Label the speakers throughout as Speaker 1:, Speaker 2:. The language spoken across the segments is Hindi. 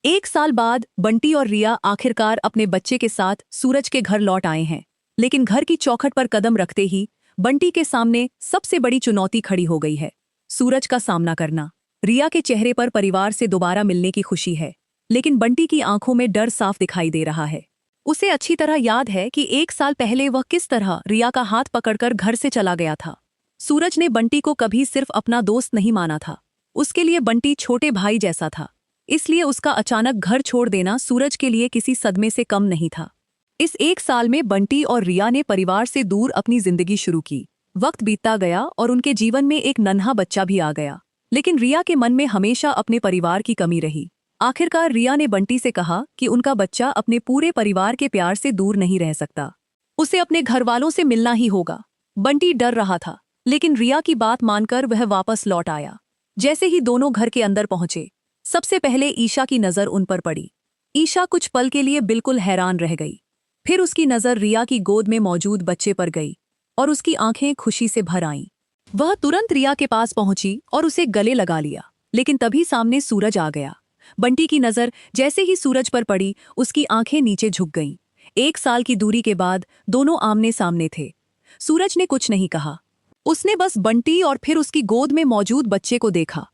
Speaker 1: एक साल बाद बंटी और रिया आखिरकार अपने बच्चे के साथ सूरज के घर लौट आए हैं। लेकिन घर की चौखट पर कदम रखते ही बंटी के सामने सबसे बड़ी चुनौती खड़ी हो गई है, सूरज का सामना करना। रिया के चेहरे पर परिवार से दोबारा मिलने की खुशी है, लेकिन बंटी की आंखों में डर साफ दिखाई दे रहा है। उसे अच्छी तरह याद है कि एक साल पहले वह किस तरह रिया का हाथ पकड़कर घर से चला गया था। सूरज ने बंटी को कभी सिर्फ अपना दोस्त नहीं माना था, उसके लिए बंटी छोटे भाई जैसा था। इसलिए उसका अचानक घर छोड़ देना सूरज के लिए किसी सदमे से कम नहीं था। इस एक साल में बंटी और रिया ने परिवार से दूर अपनी जिंदगी शुरू की। वक्त बीतता गया और उनके जीवन में एक नन्हा बच्चा भी आ गया, लेकिन रिया के मन में हमेशा अपने परिवार की कमी रही। आखिरकार रिया ने बंटी से कहा कि उनका बच्चा अपने पूरे परिवार के प्यार से दूर नहीं रह सकता, उसे अपने घरवालों से मिलना ही होगा। बंटी डर रहा था, लेकिन रिया की बात मानकर वह वापस लौट आया। जैसे ही दोनों घर के अंदर पहुंचे, सबसे पहले ईशा की नजर उन पर पड़ी। ईशा कुछ पल के लिए बिल्कुल हैरान रह गई। फिर उसकी नजर रिया की गोद में मौजूद बच्चे पर गई और उसकी आंखें खुशी से भर आईं। वह तुरंत रिया के पास पहुंची और उसे गले लगा लिया, लेकिन तभी सामने सूरज आ गया। बंटी की नजर जैसे ही सूरज पर पड़ी, उसकी आंखें नीचे झुक गईं। एक साल की दूरी के बाद दोनों आमने सामने थे। सूरज ने कुछ नहीं कहा, उसने बस बंटी और फिर उसकी गोद में मौजूद बच्चे को देखा।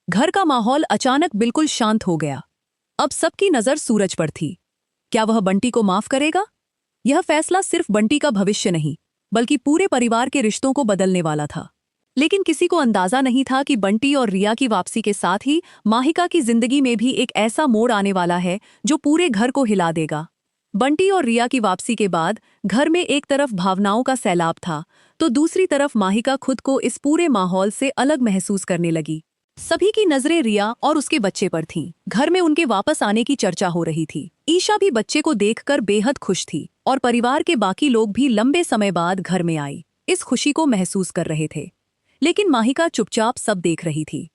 Speaker 1: घर का माहौल अचानक बिल्कुल शांत हो गया। अब सबकी नजर सूरज पर थी। क्या वह बंटी को माफ करेगा? यह फैसला सिर्फ बंटी का भविष्य नहीं, बल्कि पूरे परिवार के रिश्तों को बदलने वाला था। लेकिन किसी को अंदाजा नहीं था कि बंटी और रिया की वापसी के साथ ही माहिका की जिंदगी में भी एक ऐसा मोड़ आने वाला है जो पूरे घर को हिला देगा। बंटी और रिया की वापसी के बाद घर में एक तरफ भावनाओं का सैलाब था, तो दूसरी तरफ माहिका खुद को इस पूरे माहौल से अलग महसूस करने लगी। सभी की नजरें रिया और उसके बच्चे पर थीं। घर में उनके वापस आने की चर्चा हो रही थी। ईशा भी बच्चे को देखकर बेहद खुश थी और परिवार के बाकी लोग भी लंबे समय बाद घर में आई इस खुशी को महसूस कर रहे थे। लेकिन माहिका चुपचाप सब देख रही थी।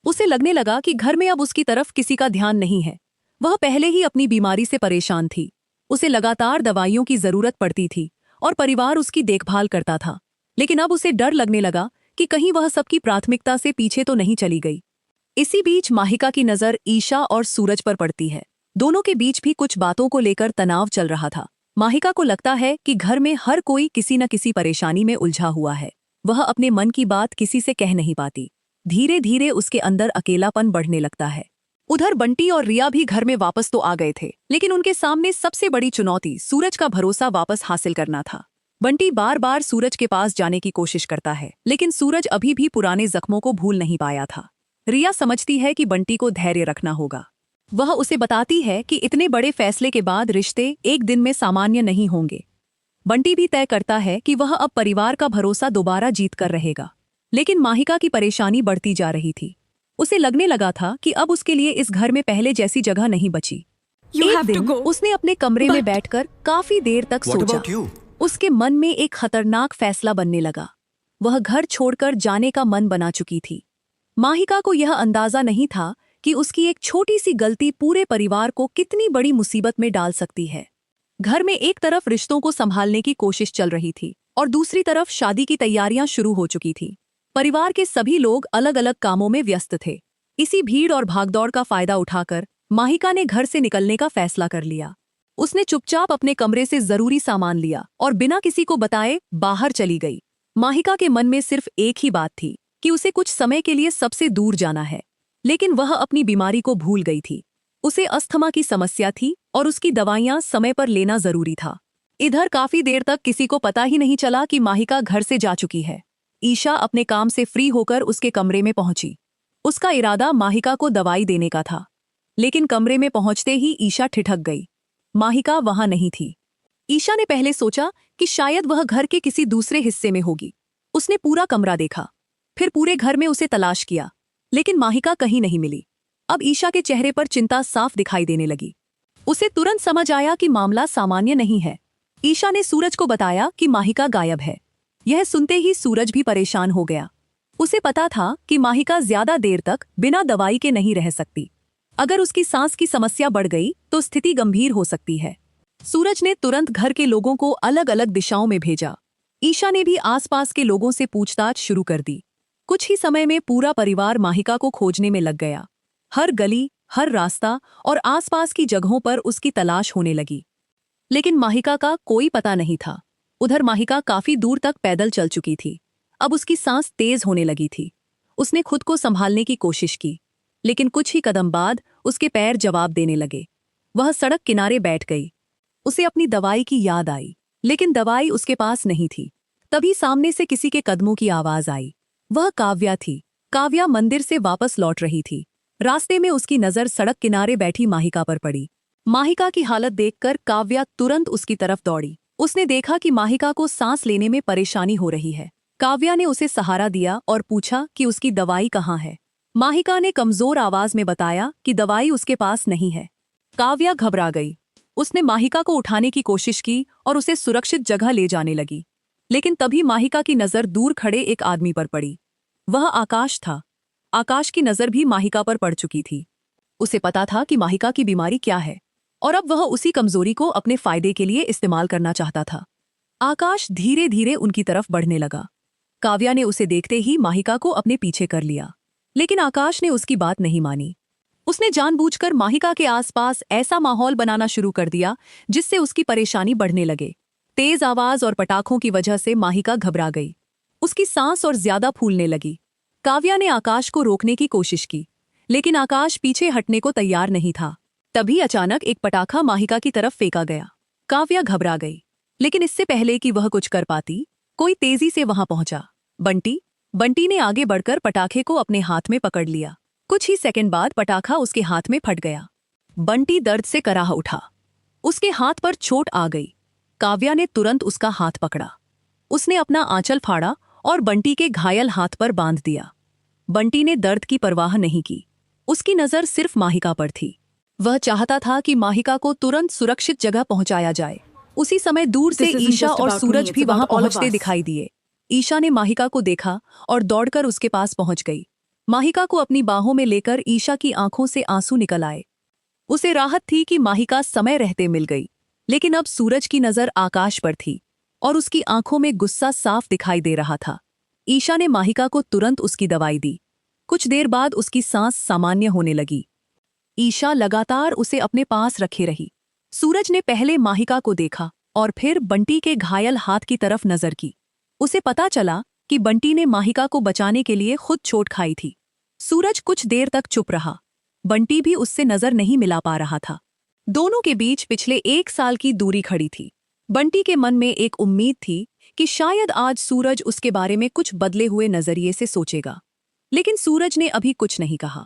Speaker 1: उसे लगने लगा कि घर में अब उसकी तरफ किसी का ध्यान नहीं है। वह पहले ही अपनी बीमारी से परेशान थी, उसे लगातार दवाइयों की जरूरत पड़ती थी और परिवार उसकी देखभाल करता था। लेकिन अब उसे डर लगने लगा कि कहीं वह सबकी प्राथमिकता से पीछे तो नहीं चली गई। इसी बीच माहिका की नजर ईशा और सूरज पर पड़ती है। दोनों के बीच भी कुछ बातों को लेकर तनाव चल रहा था। माहिका को लगता है कि घर में हर कोई किसी न किसी परेशानी में उलझा हुआ है। वह अपने मन की बात किसी से कह नहीं पाती। धीरे धीरे उसके अंदर अकेलापन बढ़ने लगता है। उधर बंटी और रिया भी घर में वापस तो आ गए थे, लेकिन उनके सामने सबसे बड़ी चुनौती सूरज का भरोसा वापस हासिल करना था। बंटी बार बार सूरज के पास जाने की कोशिश करता है, लेकिन सूरज अभी भी पुराने जख्मों को भूल नहीं पाया था। रिया समझती है कि बंटी को धैर्य रखना होगा। वह उसे बताती है कि इतने बड़े फैसले के बाद रिश्ते एक दिन में सामान्य नहीं होंगे। बंटी भी तय करता है कि वह अब परिवार का भरोसा दोबारा जीत कर रहेगा। लेकिन माहिका की परेशानी बढ़ती जा रही थी। उसे लगने लगा था कि अब उसके लिए इस घर में पहले जैसी जगह नहीं बची। एक दिन उसने अपने कमरे में बैठकर काफी देर तक सोचा। उसके मन में एक खतरनाक फैसला बनने लगा। वह घर छोड़कर जाने का मन बना चुकी थी। माहिका को यह अंदाजा नहीं था कि उसकी एक छोटी सी गलती पूरे परिवार को कितनी बड़ी मुसीबत में डाल सकती है। घर में एक तरफ रिश्तों को संभालने की कोशिश चल रही थी और दूसरी तरफ शादी की तैयारियां शुरू हो चुकी थी। परिवार के सभी लोग अलग अलग कामों में व्यस्त थे। इसी भीड़ और भागदौड़ का फायदा उठाकर माहिका ने घर से निकलने का फैसला कर लिया। उसने चुपचाप अपने कमरे से जरूरी सामान लिया और बिना किसी को बताए बाहर चली गई। माहिका के मन में सिर्फ एक ही बात थी कि उसे कुछ समय के लिए सबसे दूर जाना है, लेकिन वह अपनी बीमारी को भूल गई थी। उसे अस्थमा की समस्या थी और उसकी दवाइयां समय पर लेना जरूरी था। इधर काफी देर तक किसी को पता ही नहीं चला कि माहिका घर से जा चुकी है। ईशा अपने काम से फ्री होकर उसके कमरे में पहुंची। उसका इरादा माहिका को दवाई देने का था, लेकिन कमरे में पहुंचते ही ईशा ठिठक गई। माहिका वहां नहीं थी। ईशा ने पहले सोचा कि शायद वह घर के किसी दूसरे हिस्से में होगी। उसने पूरा कमरा देखा, फिर पूरे घर में उसे तलाश किया, लेकिन माहिका कहीं नहीं मिली। अब ईशा के चेहरे पर चिंता साफ दिखाई देने लगी। उसे तुरंत समझ आया कि मामला सामान्य नहीं है। ईशा ने सूरज को बताया कि माहिका गायब है। यह सुनते ही सूरज भी परेशान हो गया। उसे पता था कि माहिका ज्यादा देर तक बिना दवाई के नहीं रह सकती। अगर उसकी सांस की समस्या बढ़ गई तो स्थिति गंभीर हो सकती है। सूरज ने तुरंत घर के लोगों को अलग अलग दिशाओं में भेजा। ईशा ने भी आसपास के लोगों से पूछताछ शुरू कर दी। कुछ ही समय में पूरा परिवार माहिका को खोजने में लग गया। हर गली, हर रास्ता और आसपास की जगहों पर उसकी तलाश होने लगी, लेकिन माहिका का कोई पता नहीं था। उधर माहिका काफी दूर तक पैदल चल चुकी थी। अब उसकी सांस तेज होने लगी थी। उसने खुद को संभालने की कोशिश की, लेकिन कुछ ही कदम बाद उसके पैर जवाब देने लगे। वह सड़क किनारे बैठ गई। उसे अपनी दवाई की याद आई, लेकिन दवाई उसके पास नहीं थी। तभी सामने से किसी के कदमों की आवाज आई। वह काव्या थी। काव्या मंदिर से वापस लौट रही थी। रास्ते में उसकी नजर सड़क किनारे बैठी माहिका पर पड़ी। माहिका की हालत देखकर काव्या तुरंत उसकी तरफ दौड़ी। उसने देखा कि माहिका को सांस लेने में परेशानी हो रही है। काव्या ने उसे सहारा दिया और पूछा कि उसकी दवाई कहाँ है। माहिका ने कमजोर आवाज में बताया कि दवाई उसके पास नहीं है। काव्या घबरा गई। उसने माहिका को उठाने की कोशिश की और उसे सुरक्षित जगह ले जाने लगी। लेकिन तभी माहिका की नजर दूर खड़े एक आदमी पर पड़ी। वह आकाश था। आकाश की नजर भी माहिका पर पड़ चुकी थी। उसे पता था कि माहिका की बीमारी क्या है, और अब वह उसी कमजोरी को अपने फायदे के लिए इस्तेमाल करना चाहता था। आकाश धीरे धीरे उनकी तरफ बढ़ने लगा। काव्या ने उसे देखते ही माहिका को अपने पीछे कर लिया, लेकिन आकाश ने उसकी बात नहीं मानी। उसने जानबूझकर माहिका के आसपास ऐसा माहौल बनाना शुरू कर दिया जिससे उसकी परेशानी बढ़ने लगे। तेज आवाज और पटाखों की वजह से माहिका घबरा गई। उसकी सांस और ज्यादा फूलने लगी। काव्या ने आकाश को रोकने की कोशिश की, लेकिन आकाश पीछे हटने को तैयार नहीं था। तभी अचानक एक पटाखा माहिका की तरफ फेंका गया। काव्या घबरा गई, लेकिन इससे पहले कि वह कुछ कर पाती, कोई तेजी से वहां पहुंचा। बंटी ने आगे बढ़कर पटाखे को अपने हाथ में पकड़ लिया। कुछ ही सेकंड बाद पटाखा उसके हाथ में फट गया। बंटी दर्द से कराह उठा। उसके हाथ पर चोट आ गई। काव्या ने तुरंत उसका हाथ पकड़ा। उसने अपना आंचल फाड़ा और बंटी के घायल हाथ पर बांध दिया। बंटी ने दर्द की परवाह नहीं की। उसकी नजर सिर्फ माहिका पर थी। वह चाहता था कि माहिका को तुरंत सुरक्षित जगह पहुंचाया जाए। उसी समय दूर से ईशा और सूरज भी वहां पहुंचते दिखाई दिए। ईशा ने माहिका को देखा और दौड़कर उसके पास पहुंच गई। माहिका को अपनी बाहों में लेकर ईशा की आंखों से आंसू निकल आए। उसे राहत थी कि माहिका समय रहते मिल गई, लेकिन अब सूरज की नजर आकाश पर थी और उसकी आंखों में गुस्सा साफ दिखाई दे रहा था। ईशा ने माहिका को तुरंत उसकी दवाई दी। कुछ देर बाद उसकी सांस सामान्य होने लगी। ईशा लगातार उसे अपने पास रखे रही। सूरज ने पहले माहिका को देखा और फिर बंटी के घायल हाथ की तरफ नजर की। उसे पता चला कि बंटी ने माहिका को बचाने के लिए खुद चोट खाई थी। सूरज कुछ देर तक चुप रहा। बंटी भी उससे नजर नहीं मिला पा रहा था। दोनों के बीच पिछले 1 साल की दूरी खड़ी थी। बंटी के मन में एक उम्मीद थी कि शायद आज सूरज उसके बारे में कुछ बदले हुए नजरिए से सोचेगा, लेकिन सूरज ने अभी कुछ नहीं कहा।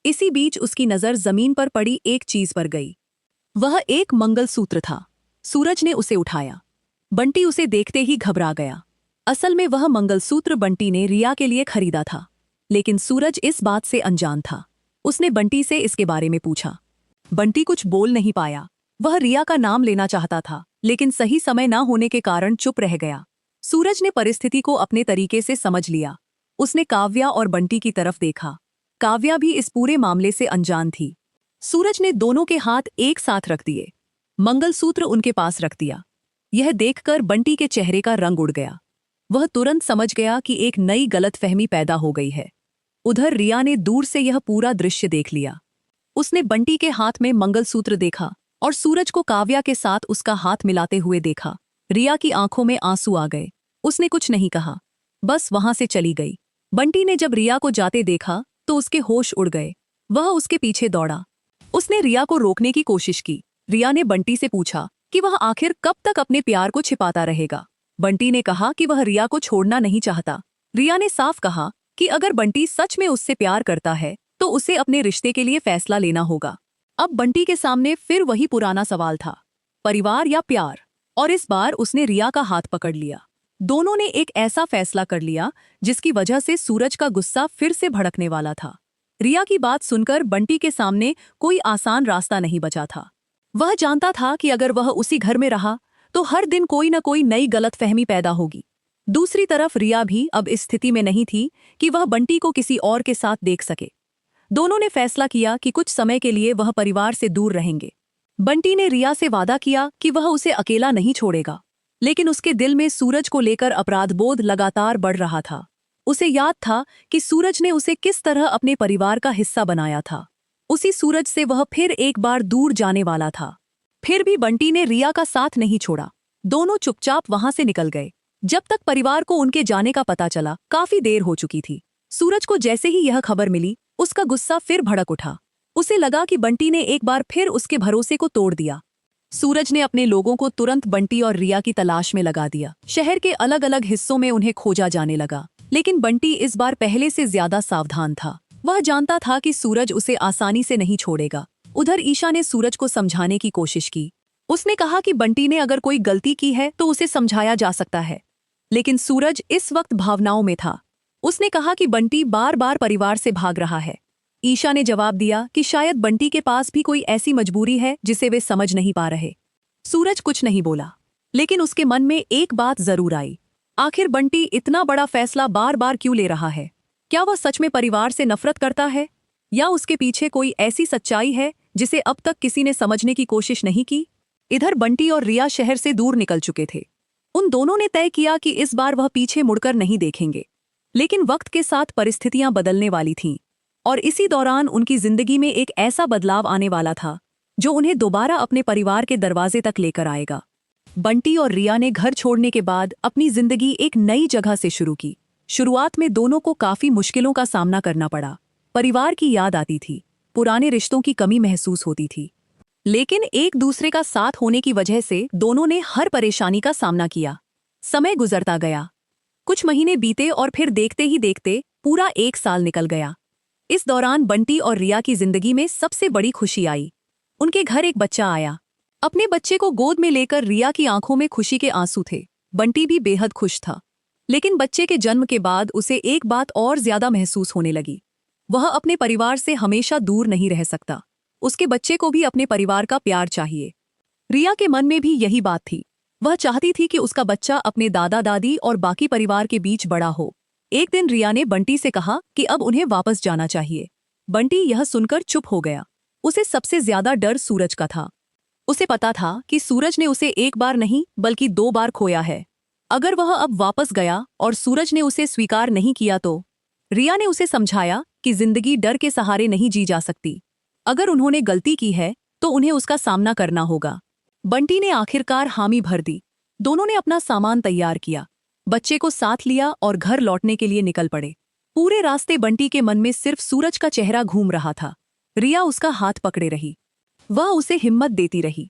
Speaker 1: इसी बीच उसकी नजर जमीन पर पड़ी एक चीज पर गई। वह एक मंगलसूत्र था। सूरज ने उसे उठाया। बंटी उसे देखते ही घबरा गया। असल में वह मंगलसूत्र बंटी ने रिया के लिए खरीदा था, लेकिन सूरज इस बात से अनजान था। उसने बंटी से इसके बारे में पूछा। बंटी कुछ बोल नहीं पाया। वह रिया का नाम लेना चाहता था, लेकिन सही समय न होने के कारण चुप रह गया। सूरज ने परिस्थिति को अपने तरीके से समझ लिया। उसने काव्या और बंटी की तरफ देखा। काव्या भी इस पूरे मामले से अनजान थी। सूरज ने दोनों के हाथ एक साथ रख दिए। मंगलसूत्र उनके पास रख दिया। यह देखकर बंटी के चेहरे का रंग उड़ गया। वह तुरंत समझ गया कि एक नई गलतफहमी पैदा हो गई है। उधर रिया ने दूर से यह पूरा दृश्य देख लिया। उसने बंटी के हाथ में मंगलसूत्र देखा और सूरज को काव्या के साथ उसका हाथ मिलाते हुए देखा। रिया की आंखों में आंसू आ गए। उसने कुछ नहीं कहा, बस वहां से चली गई। बंटी ने जब रिया को जाते देखा तो उसके होश उड़ गए। वह उसके पीछे दौड़ा। उसने रिया को रोकने की कोशिश की। रिया ने बंटी से पूछा कि वह आखिर कब तक अपने प्यार को छिपाता रहेगा। बंटी ने कहा कि वह रिया को छोड़ना नहीं चाहता। रिया ने साफ कहा कि अगर बंटी सच में उससे प्यार करता है तो उसे अपने रिश्ते के लिए फैसला लेना होगा। अब बंटी के सामने फिर वही पुराना सवाल था, परिवार या प्यार। और इस बार उसने रिया का हाथ पकड़ लिया। दोनों ने एक ऐसा फैसला कर लिया जिसकी वजह से सूरज का गुस्सा फिर से भड़कने वाला था। रिया की बात सुनकर बंटी के सामने कोई आसान रास्ता नहीं बचा था। वह जानता था कि अगर वह उसी घर में रहा तो हर दिन कोई न कोई नई गलतफहमी पैदा होगी। दूसरी तरफ रिया भी अब इस स्थिति में नहीं थी कि वह बंटी को किसी और के साथ देख सके। दोनों ने फैसला किया कि कुछ समय के लिए वह परिवार से दूर रहेंगे। बंटी ने रिया से वादा किया कि वह उसे अकेला नहीं छोड़ेगा, लेकिन उसके दिल में सूरज को लेकर अपराधबोध लगातार बढ़ रहा था। उसे याद था कि सूरज ने उसे किस तरह अपने परिवार का हिस्सा बनाया था। उसी सूरज से वह फिर एक बार दूर जाने वाला था। फिर भी बंटी ने रिया का साथ नहीं छोड़ा। दोनों चुपचाप वहां से निकल गए। जब तक परिवार को उनके जाने का पता चला, काफी देर हो चुकी थी। सूरज को जैसे ही यह खबर मिली, उसका गुस्सा फिर भड़क उठा। उसे लगा कि बंटी ने एक बार फिर उसके भरोसे को तोड़ दिया। सूरज ने अपने लोगों को तुरंत बंटी और रिया की तलाश में लगा दिया। शहर के अलग अलग हिस्सों में उन्हें खोजा जाने लगा, लेकिन बंटी इस बार पहले से ज्यादा सावधान था। वह जानता था कि सूरज उसे आसानी से नहीं छोड़ेगा। उधर ईशा ने सूरज को समझाने की कोशिश की। उसने कहा कि बंटी ने अगर कोई गलती की है तो उसे समझाया जा सकता है, लेकिन सूरज इस वक्त भावनाओं में था। उसने कहा कि बंटी बार बार परिवार से भाग रहा है। ईशा ने जवाब दिया कि शायद बंटी के पास भी कोई ऐसी मजबूरी है जिसे वे समझ नहीं पा रहे। सूरज कुछ नहीं बोला, लेकिन उसके मन में एक बात जरूर आई। आखिर बंटी इतना बड़ा फैसला बार बार क्यों ले रहा है? क्या वह सच में परिवार से नफरत करता है, या उसके पीछे कोई ऐसी सच्चाई है जिसे अब तक किसी ने समझने की कोशिश नहीं की? इधर बंटी और रिया शहर से दूर निकल चुके थे। उन दोनों ने तय किया कि इस बार वह पीछे मुड़कर नहीं देखेंगे। लेकिन वक्त के साथ परिस्थितियां बदलने वाली थीं, और इसी दौरान उनकी जिंदगी में एक ऐसा बदलाव आने वाला था जो उन्हें दोबारा अपने परिवार के दरवाजे तक लेकर आएगा। बंटी और रिया ने घर छोड़ने के बाद अपनी जिंदगी एक नई जगह से शुरू की। शुरुआत में दोनों को काफी मुश्किलों का सामना करना पड़ा। परिवार की याद आती थी, पुराने रिश्तों की कमी महसूस होती थी, लेकिन एक दूसरे का साथ होने की वजह से दोनों ने हर परेशानी का सामना किया। समय गुजरता गया। कुछ महीने बीते और फिर देखते ही देखते पूरा 1 साल निकल गया। इस दौरान बंटी और रिया की जिंदगी में सबसे बड़ी खुशी आई। उनके घर एक बच्चा आया। अपने बच्चे को गोद में लेकर रिया की आंखों में खुशी के आंसू थे। बंटी भी बेहद खुश था, लेकिन बच्चे के जन्म के बाद उसे एक बात और ज्यादा महसूस होने लगी। वह अपने परिवार से हमेशा दूर नहीं रह सकता। उसके बच्चे को भी अपने परिवार का प्यार चाहिए। रिया के मन में भी यही बात थी। वह चाहती थी कि उसका बच्चा अपने दादा दादी और बाकी परिवार के बीच बड़ा हो। एक दिन रिया ने बंटी से कहा कि अब उन्हें वापस जाना चाहिए। बंटी यह सुनकर चुप हो गया। उसे सबसे ज्यादा डर सूरज का था। उसे पता था कि सूरज ने उसे एक बार नहीं बल्कि 2 बार खोया है। अगर वह अब वापस गया और सूरज ने उसे स्वीकार नहीं किया तो? रिया ने उसे समझाया कि जिंदगी डर के सहारे नहीं जी जा सकती। अगर उन्होंने गलती की है तो उन्हें उसका सामना करना होगा। बंटी ने आखिरकार हामी भर दी। दोनों ने अपना सामान तैयार किया, बच्चे को साथ लिया और घर लौटने के लिए निकल पड़े। पूरे रास्ते बंटी के मन में सिर्फ सूरज का चेहरा घूम रहा था। रिया उसका हाथ पकड़े रही, वह उसे हिम्मत देती रही।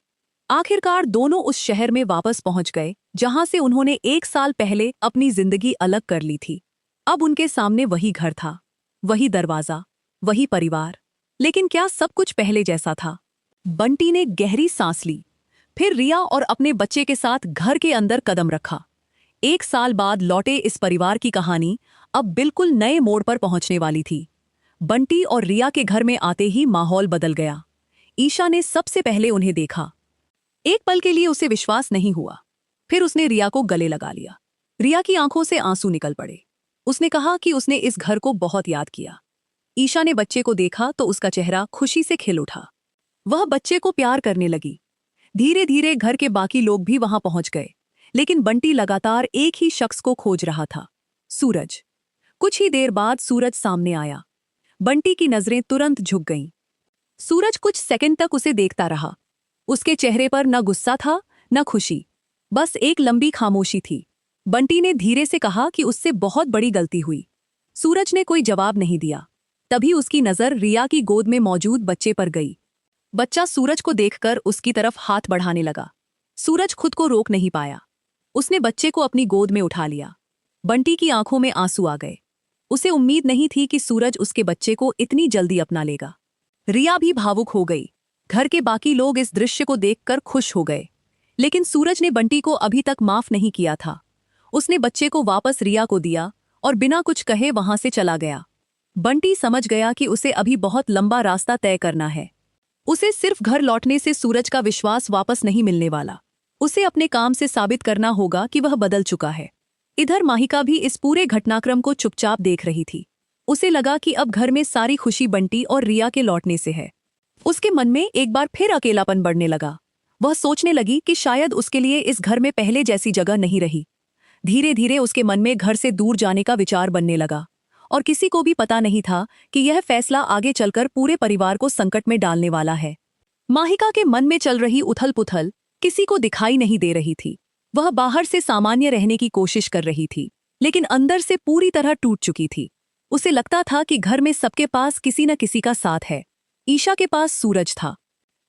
Speaker 1: आखिरकार दोनों उस शहर में वापस पहुंच गए जहां से उन्होंने 1 साल पहले अपनी जिंदगी अलग कर ली थी। अब उनके सामने वही घर था, वही दरवाजा, वही परिवार। लेकिन क्या सब कुछ पहले जैसा था? बंटी ने गहरी सांस ली, फिर रिया और अपने बच्चे के साथ घर के अंदर कदम रखा। 1 साल बाद लौटे इस परिवार की कहानी अब बिल्कुल नए मोड़ पर पहुंचने वाली थी। बंटी और रिया के घर में आते ही माहौल बदल गया। ईशा ने सबसे पहले उन्हें देखा। एक पल के लिए उसे विश्वास नहीं हुआ। फिर उसने रिया को गले लगा लिया। रिया की आंखों से आंसू निकल पड़े। उसने कहा कि उसने इस घर को बहुत याद किया। ईशा ने बच्चे को देखा तो उसका चेहरा खुशी से खिल उठा। वह बच्चे को प्यार करने लगी। धीरे धीरे घर के बाकी लोग भी वहां पहुंच गए, लेकिन बंटी लगातार एक ही शख्स को खोज रहा था, सूरज। कुछ ही देर बाद सूरज सामने आया। बंटी की नजरें तुरंत झुक गईं। सूरज कुछ सेकंड तक उसे देखता रहा। उसके चेहरे पर न गुस्सा था न खुशी, बस एक लंबी खामोशी थी। बंटी ने धीरे से कहा कि उससे बहुत बड़ी गलती हुई। सूरज ने कोई जवाब नहीं दिया। तभी उसकी नजर रिया की गोद में मौजूद बच्चे पर गई। बच्चा सूरज को देखकर उसकी तरफ हाथ बढ़ाने लगा। सूरज खुद को रोक नहीं पाया। उसने बच्चे को अपनी गोद में उठा लिया। बंटी की आंखों में आंसू आ गए। उसे उम्मीद नहीं थी कि सूरज उसके बच्चे को इतनी जल्दी अपना लेगा। रिया भी भावुक हो गई। घर के बाकी लोग इस दृश्य को देखकर खुश हो गए, लेकिन सूरज ने बंटी को अभी तक माफ नहीं किया था। उसने बच्चे को वापस रिया को दिया और बिना कुछ कहे वहां से चला गया। बंटी समझ गया कि उसे अभी बहुत लंबा रास्ता तय करना है। उसे सिर्फ घर लौटने से सूरज का विश्वास वापस नहीं मिलने वाला। उसे अपने काम से साबित करना होगा कि वह बदल चुका है। इधर माहिका भी इस पूरे घटनाक्रम को चुपचाप देख रही थी। उसे लगा कि अब घर में सारी खुशी बंटी और रिया के लौटने से है। उसके मन में एक बार फिर अकेलापन बढ़ने लगा। वह सोचने लगी कि शायद उसके लिए इस घर में पहले जैसी जगह नहीं रही। धीरे धीरे उसके मन में घर से दूर जाने का विचार बनने लगा और किसी को भी पता नहीं था कि यह फैसला आगे चलकर पूरे परिवार को संकट में डालने वाला है। माहिका के मन में चल रही उथल-पुथल किसी को दिखाई नहीं दे रही थी। वह बाहर से सामान्य रहने की कोशिश कर रही थी, लेकिन अंदर से पूरी तरह टूट चुकी थी। उसे लगता था कि घर में सबके पास किसी न किसी का साथ है। ईशा के पास सूरज था,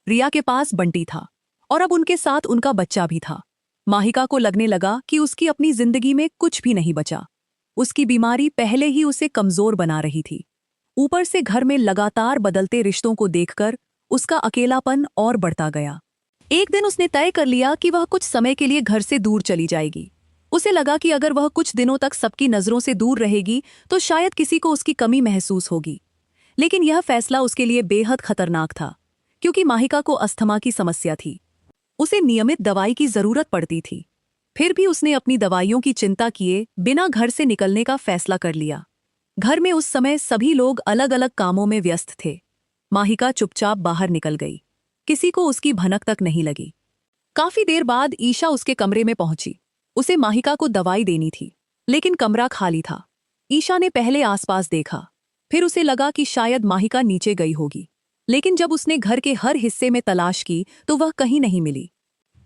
Speaker 1: रिया के पास बंटी था, और अब उनके साथ उनका बच्चा भी था। माहिका को लगने लगा कि उसकी अपनी जिंदगी में कुछ भी नहीं बचा। उसकी बीमारी पहले ही उसे कमजोर बना रही थी। ऊपर से घर में लगातार बदलते रिश्तों को देखकर उसका अकेलापन और बढ़ता गया। एक दिन उसने तय कर लिया कि वह कुछ समय के लिए घर से दूर चली जाएगी। उसे लगा कि अगर वह कुछ दिनों तक सबकी नजरों से दूर रहेगी तो शायद किसी को उसकी कमी महसूस होगी। लेकिन यह फैसला उसके लिए बेहद खतरनाक था, क्योंकि माहिका को अस्थमा की समस्या थी। उसे नियमित दवाई की जरूरत पड़ती थी। फिर भी उसने अपनी दवाइयों की चिंता किए बिना घर से निकलने का फैसला कर लिया। घर में उस समय सभी लोग अलग अलग कामों में व्यस्त थे। माहिका चुपचाप बाहर निकल गई। किसी को उसकी भनक तक नहीं लगी। काफी देर बाद ईशा उसके कमरे में पहुंची। उसे माहिका को दवाई देनी थी, लेकिन कमरा खाली था। ईशा ने पहले आसपास देखा, फिर उसे लगा कि शायद माहिका नीचे गई होगी। लेकिन जब उसने घर के हर हिस्से में तलाश की तो वह कहीं नहीं मिली।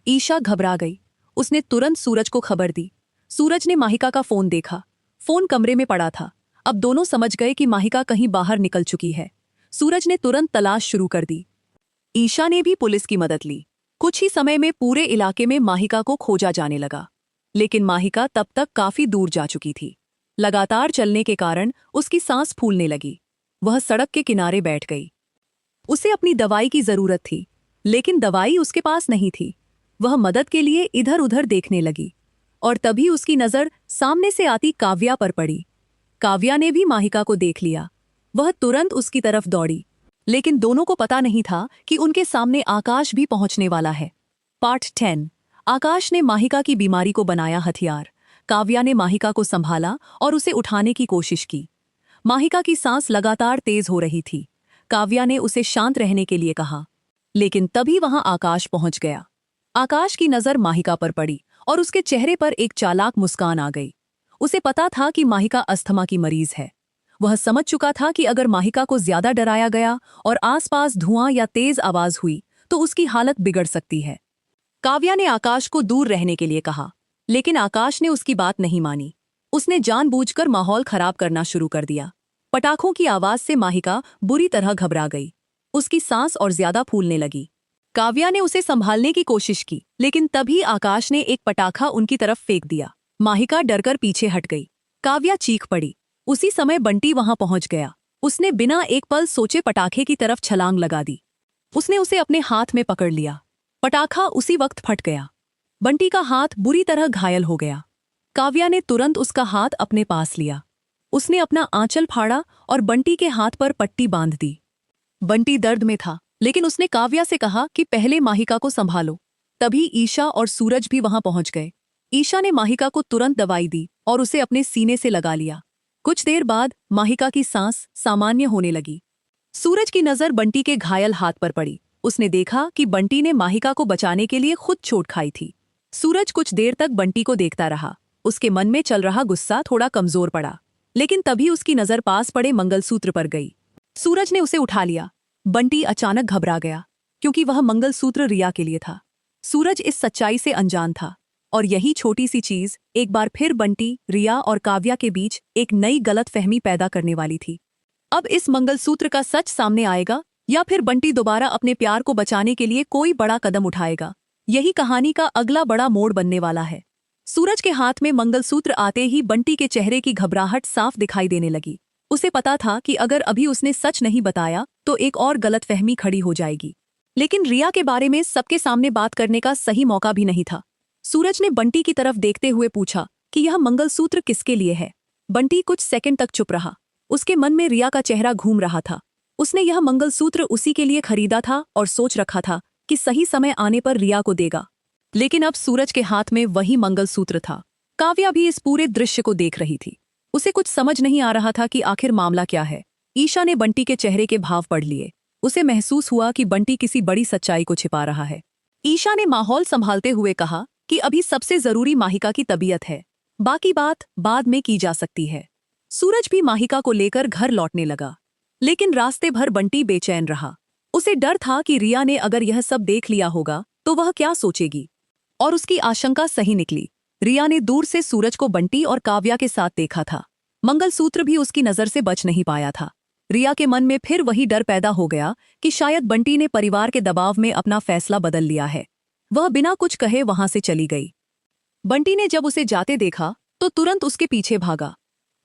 Speaker 1: ईशा घबरा गई। उसने तुरंत सूरज को खबर दी। सूरज ने माहिका का फोन देखा। फोन कमरे में पड़ा था। अब दोनों समझ गए कि माहिका कहीं बाहर निकल चुकी है। सूरज ने तुरंत तलाश शुरू कर दी। ईशा ने भी पुलिस की मदद ली। कुछ ही समय में पूरे इलाके में माहिका को खोजा जाने लगा, लेकिन माहिका तब तक काफी दूर जा चुकी थी। लगातार चलने के कारण उसकी सांस फूलने लगी। वह सड़क के किनारे बैठ गई। उसे अपनी दवाई की जरूरत थी, लेकिन दवाई उसके पास नहीं थी। वह मदद के लिए इधर उधर देखने लगी, और तभी उसकी नजर सामने से आती काव्या पर पड़ी। काव्या ने भी माहिका को देख लिया। वह तुरंत उसकी तरफ दौड़ी, लेकिन दोनों को पता नहीं था कि उनके सामने आकाश भी पहुंचने वाला है। पार्ट 10। आकाश ने माहिका की बीमारी को बनाया हथियार। काव्या ने माहिका को संभाला और उसे उठाने की कोशिश की। माहिका की सांस लगातार तेज हो रही थी। काव्या ने उसे शांत रहने के लिए कहा, लेकिन तभी वहां आकाश पहुंच गया। आकाश की नजर माहिका पर पड़ी और उसके चेहरे पर एक चालाक मुस्कान आ गई। उसे पता था कि माहिका अस्थमा की मरीज है। वह समझ चुका था कि अगर माहिका को ज्यादा डराया गया और आसपास धुआं या तेज आवाज हुई तो उसकी हालत बिगड़ सकती है। काव्या ने आकाश को दूर रहने के लिए कहा, लेकिन आकाश ने उसकी बात नहीं मानी। उसने जानबूझकर माहौल खराब करना शुरू कर दिया। पटाखों की आवाज से माहिका बुरी तरह घबरा गई। उसकी सांस और ज्यादा फूलने लगी। काव्या ने उसे संभालने की कोशिश की, लेकिन तभी आकाश ने एक पटाखा उनकी तरफ फेंक दिया। माहिका डरकर पीछे हट गई। काव्या चीख पड़ी। उसी समय बंटी वहां पहुंच गया। उसने बिना एक पल सोचे पटाखे की तरफ छलांग लगा दी। उसने उसे अपने हाथ में पकड़ लिया। पटाखा उसी वक्त फट गया। बंटी का हाथ बुरी तरह घायल हो गया। काव्या ने तुरंत उसका हाथ अपने पास लिया। उसने अपना आंचल फाड़ा और बंटी के हाथ पर पट्टी बांध दी। बंटी दर्द में था, लेकिन उसने काव्या से कहा कि पहले माहिका को संभालो। तभी ईशा और सूरज भी वहां पहुंच गए। ईशा ने माहिका को तुरंत दवाई दी और उसे अपने सीने से लगा लिया। कुछ देर बाद माहिका की सांस सामान्य होने लगी। सूरज की नजर बंटी के घायल हाथ पर पड़ी। उसने देखा कि बंटी ने माहिका को बचाने के लिए खुद चोट खाई थी। सूरज कुछ देर तक बंटी को देखता रहा। उसके मन में चल रहा गुस्सा थोड़ा कमजोर पड़ा, लेकिन तभी उसकी नजर पास पड़े मंगलसूत्र पर गई। सूरज ने उसे उठा लिया। बंटी अचानक घबरा गया, क्योंकि वह मंगलसूत्र रिया के लिए था। सूरज इस सच्चाई से अनजान था, और यही छोटी सी चीज एक बार फिर बंटी, रिया और काव्या के बीच एक नई गलतफहमी पैदा करने वाली थी। अब इस मंगलसूत्र का सच सामने आएगा, या फिर बंटी दोबारा अपने प्यार को बचाने के लिए कोई बड़ा कदम उठाएगा। यही कहानी का अगला बड़ा मोड़ बनने वाला है। सूरज के हाथ में मंगलसूत्र आते ही बंटी के चेहरे की घबराहट साफ दिखाई देने लगी। उसे पता था कि अगर अभी उसने सच नहीं बताया तो एक और गलतफहमी खड़ी हो जाएगी। लेकिन रिया के बारे में सबके सामने बात करने का सही मौका भी नहीं था। सूरज ने बंटी की तरफ देखते हुए पूछा कि यह मंगलसूत्र किसके लिए है। बंटी कुछ सेकंड तक चुप रहा। उसके मन में रिया का चेहरा घूम रहा था। उसने यह मंगलसूत्र उसी के लिए खरीदा था और सोच रखा था कि सही समय आने पर रिया को देगा। लेकिन अब सूरज के हाथ में वही मंगलसूत्र था। काव्या भी इस पूरे दृश्य को देख रही थी। उसे कुछ समझ नहीं आ रहा था कि आखिर मामला क्या है। ईशा ने बंटी के चेहरे के भाव पढ़ लिए। उसे महसूस हुआ कि बंटी किसी बड़ी सच्चाई को छिपा रहा है। ईशा ने माहौल संभालते हुए कहा कि अभी सबसे जरूरी माहिका की तबीयत है। बाकी बात बाद में की जा सकती है। सूरज भी माहिका को लेकर घर लौटने लगा, लेकिन रास्ते भर बंटी बेचैन रहा। उसे डर था कि रिया ने अगर यह सब देख लिया होगा तो वह क्या सोचेगी, और उसकी आशंका सही निकली। रिया ने दूर से सूरज को बंटी और काव्या के साथ देखा था। मंगलसूत्र भी उसकी नजर से बच नहीं पाया था। रिया के मन में फिर वही डर पैदा हो गया कि शायद बंटी ने परिवार के दबाव में अपना फैसला बदल लिया है। वह बिना कुछ कहे वहां से चली गई। बंटी ने जब उसे जाते देखा तो तुरंत उसके पीछे भागा।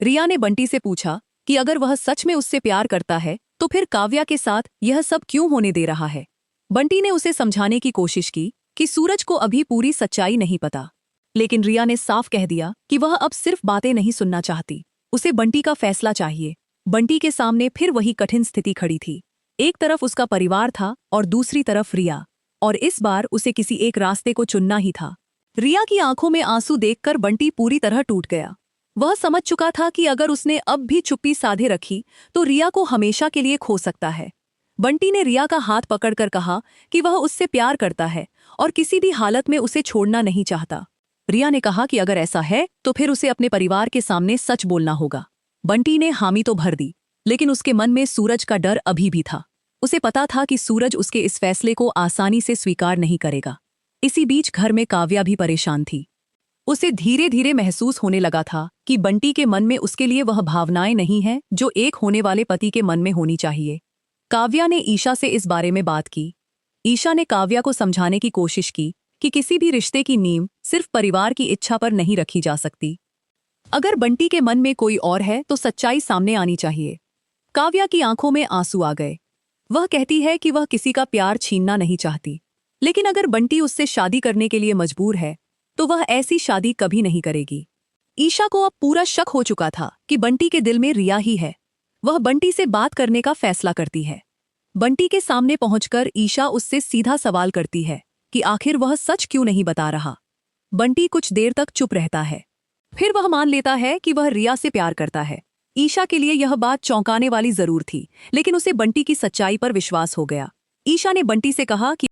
Speaker 1: रिया ने बंटी से पूछा कि अगर वह सच में उससे प्यार करता है तो फिर काव्या के साथ यह सब क्यों होने दे रहा है। बंटी ने उसे समझाने की कोशिश की कि सूरज को अभी पूरी सच्चाई नहीं पता, लेकिन रिया ने साफ कह दिया कि वह अब सिर्फ बातें नहीं सुनना चाहती, उसे बंटी का फैसला चाहिए। बंटी के सामने फिर वही कठिन स्थिति खड़ी थी। एक तरफ उसका परिवार था और दूसरी तरफ रिया, और इस बार उसे किसी एक रास्ते को चुनना ही था। रिया की आंखों में आंसू देखकर बंटी पूरी तरह टूट गया। वह समझ चुका था कि अगर उसने अब भी चुप्पी साधे रखी तो रिया को हमेशा के लिए खो सकता है। बंटी ने रिया का हाथ पकड़कर कहा कि वह उससे प्यार करता है और किसी भी हालत में उसे छोड़ना नहीं चाहता। रिया ने कहा कि अगर ऐसा है तो फिर उसे अपने परिवार के सामने सच बोलना होगा। बंटी ने हामी तो भर दी, लेकिन उसके मन में सूरज का डर अभी भी था। उसे पता था कि सूरज उसके इस फैसले को आसानी से स्वीकार नहीं करेगा। इसी बीच घर में काव्या भी परेशान थी। उसे धीरे धीरे महसूस होने लगा था कि बंटी के मन में उसके लिए वह भावनाएं नहीं हैं जो एक होने वाले पति के मन में होनी चाहिए। काव्या ने ईशा से इस बारे में बात की। ईशा ने काव्या को समझाने की कोशिश की कि किसी भी रिश्ते की नींव सिर्फ परिवार की इच्छा पर नहीं रखी जा सकती। अगर बंटी के मन में कोई और है तो सच्चाई सामने आनी चाहिए। काव्या की आंखों में आंसू आ गए। वह कहती है कि वह किसी का प्यार छीनना नहीं चाहती, लेकिन अगर बंटी उससे शादी करने के लिए मजबूर है तो वह ऐसी शादी कभी नहीं करेगी। ईशा को अब पूरा शक हो चुका था कि बंटी के दिल में रिया ही है। वह बंटी से बात करने का फैसला करती है। बंटी के सामने पहुंचकर ईशा उससे सीधा सवाल करती है कि आखिर वह सच क्यों नहीं बता रहा। बंटी कुछ देर तक चुप रहता है, फिर वह मान लेता है कि वह रिया से प्यार करता है। ईशा के लिए यह बात चौंकाने वाली जरूर थी, लेकिन उसे बंटी की सच्चाई पर विश्वास हो गया। ईशा ने बंटी से कहा कि